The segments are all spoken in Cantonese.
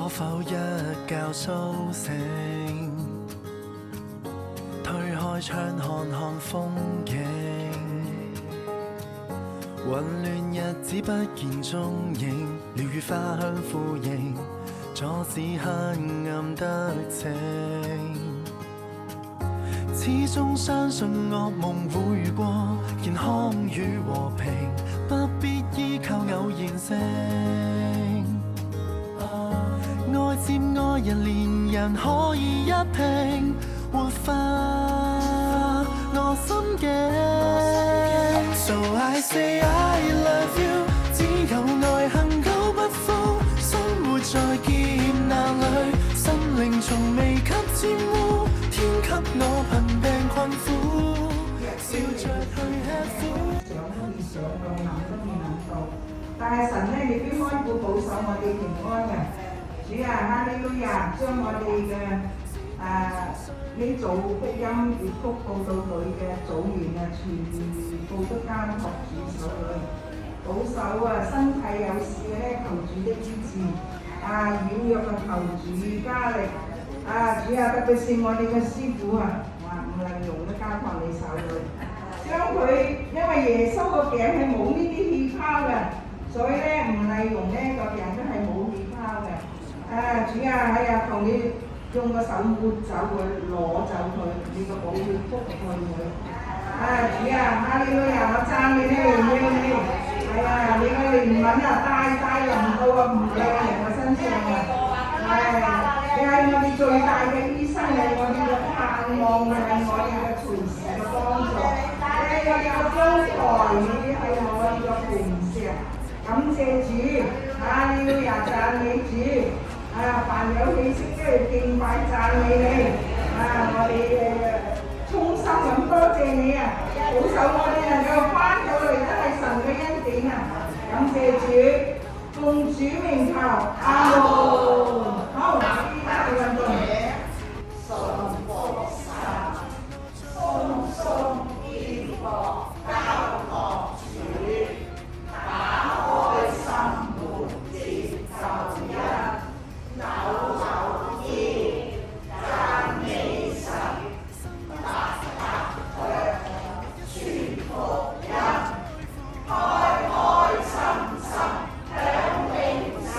否一覺甦醒，推開窗看看風景，混亂日子不見蹤影，鳥語花香呼應，阻止黑暗得逞。始終相信惡夢會過，健康與和平，不必依靠偶然性。愛接愛人，連人可以一拼，活化我心境。So I say I love you， 只有愛恒久不負，生活在劫難裏，心靈從未給沾污，天給我貧病困苦，笑着去吃苦。想可以想到，諗都未諗到，但係神咧亦都看顧保守我哋平安嘅。主啊，哈利路亞，將我哋嘅呢組福音粵曲報道隊嘅組員啊，全部都交託主手裏，保守身體有事嘅咧，求主的醫治，軟弱嘅求主加力，主啊，特別是我哋嘅師傅吳麗蓉都交託你手裏，將佢因為耶穌個頸係冇呢啲氣泡嘅，所以咧吳麗蓉咧個頸都係冇氣泡嘅。主啊，求你用個手抹走佢，攞走佢，你個寶血覆蓋佢。主啊，哈利路亞，我讚美你，榮耀你。你個憐憫大臨到吳麗蓉嘅身上你係我哋最大嘅醫生，係我哋嘅盼望，係我哋嘅隨時嘅幫助。你係我哋嘅高台，你係我哋嘅磐石。感謝主，哈利路亞，讚美主。凡有氣息都要敬拜讚美你，我哋衷心咁多謝你保守我哋能夠翻到嚟都係神嘅恩典感謝主，奉主名求，阿門。好，依家去運動。順福神，鬆鬆肩膊，交託主，打開心門，接受恩。走走醫，讚美神，踏踏腳，傳福音，開開心心享永生。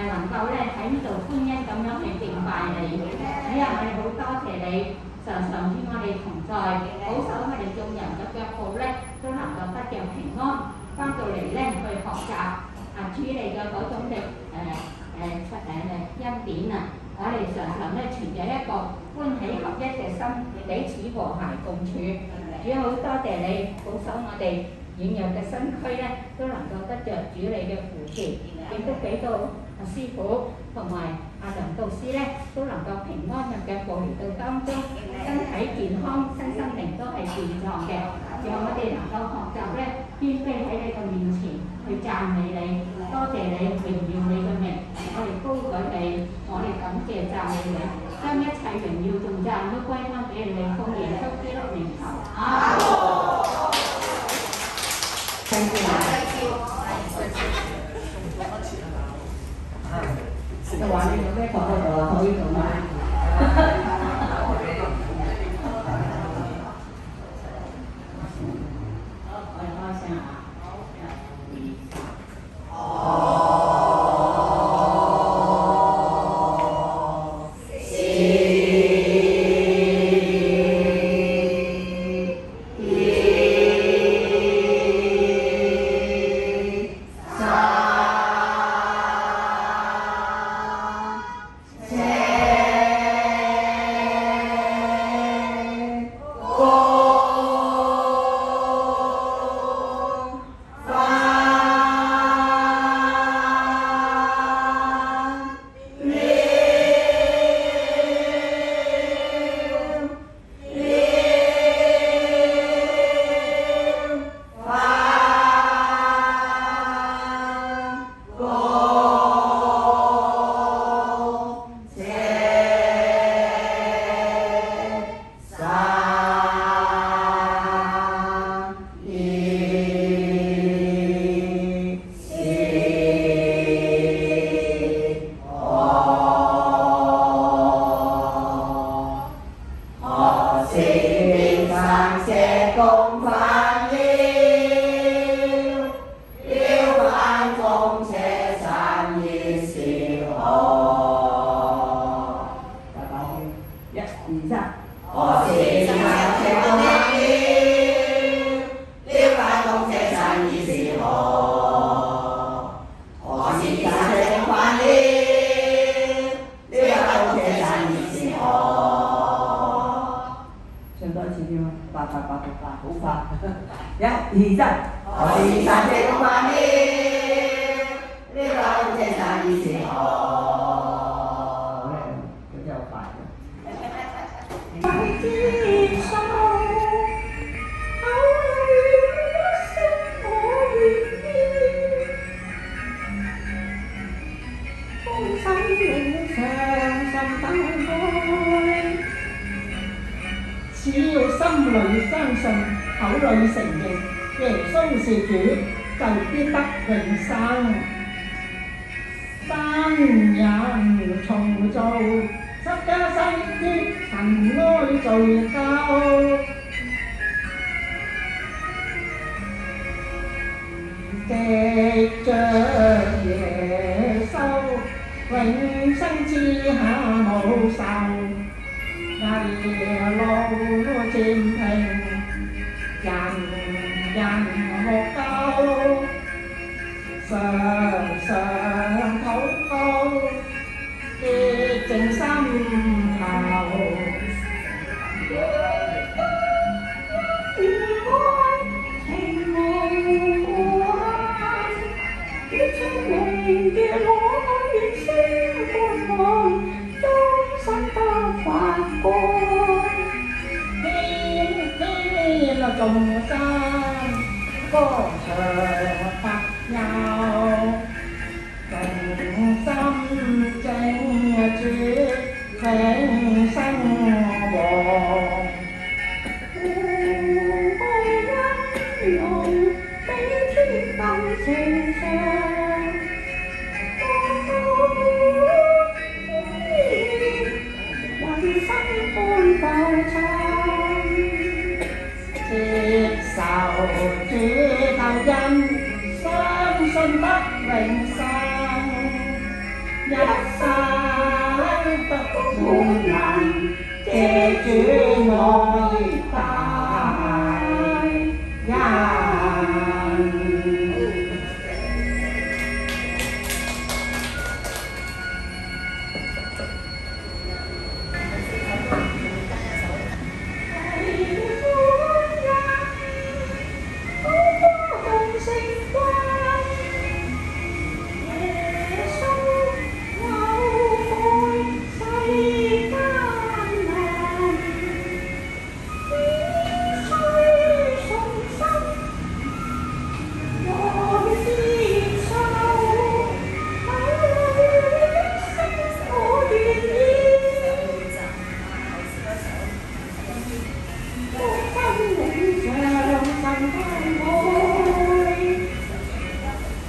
能夠咧喺呢度歡欣咁樣去敬拜你。主啊，我哋好多謝你，常常與我哋同在，保守我哋眾人嘅腳步咧都能夠得着平安，翻到嚟咧去學習主你嘅嗰種嘅恩典啊！我哋常常咧存着一個歡喜合一嘅心，彼此和諧共處。主好多謝你保守我哋軟弱嘅身軀咧，都能夠得着主你嘅扶持，亦都俾到師傅同埋梁導師咧，都能夠平安嘅腳步嚟到當中，身體健康，身心靈都係健壯嘅。讓我哋能夠學習咧，謙卑喺你嘅面前去讚美你，多謝你，榮耀你嘅名，我哋高舉你，我哋感謝讚美你，將一切榮耀頌讚都歸翻俾你，奉耶穌基督名求。阿就話你有咩講得到啊？可以講嗎？我哋開聲啊！接受主救恩。主愛大人。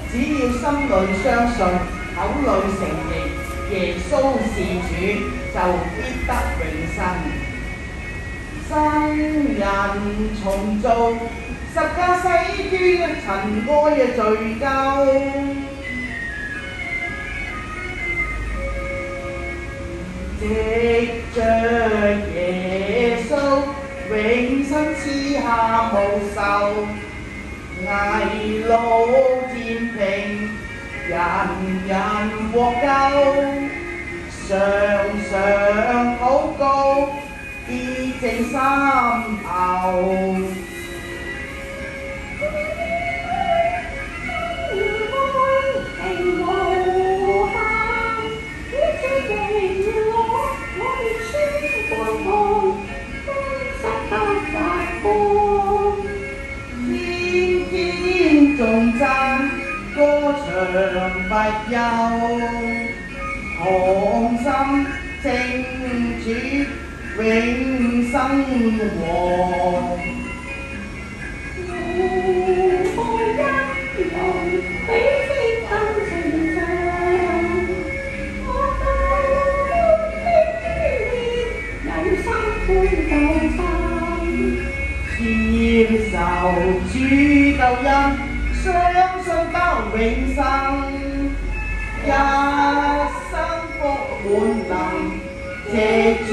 只要心裏相信，口裏承認耶穌是主，就必得永生。新人重做，十架洗捐塵埃嘅罪疚。藉着耶穌永生賜下無仇，危路漸平，人人獲救，常常禱告，潔淨心頭。頌讚歌唱不休，同心稱主永生王。接受主救恩，相信得永生，一生福滿能，藉主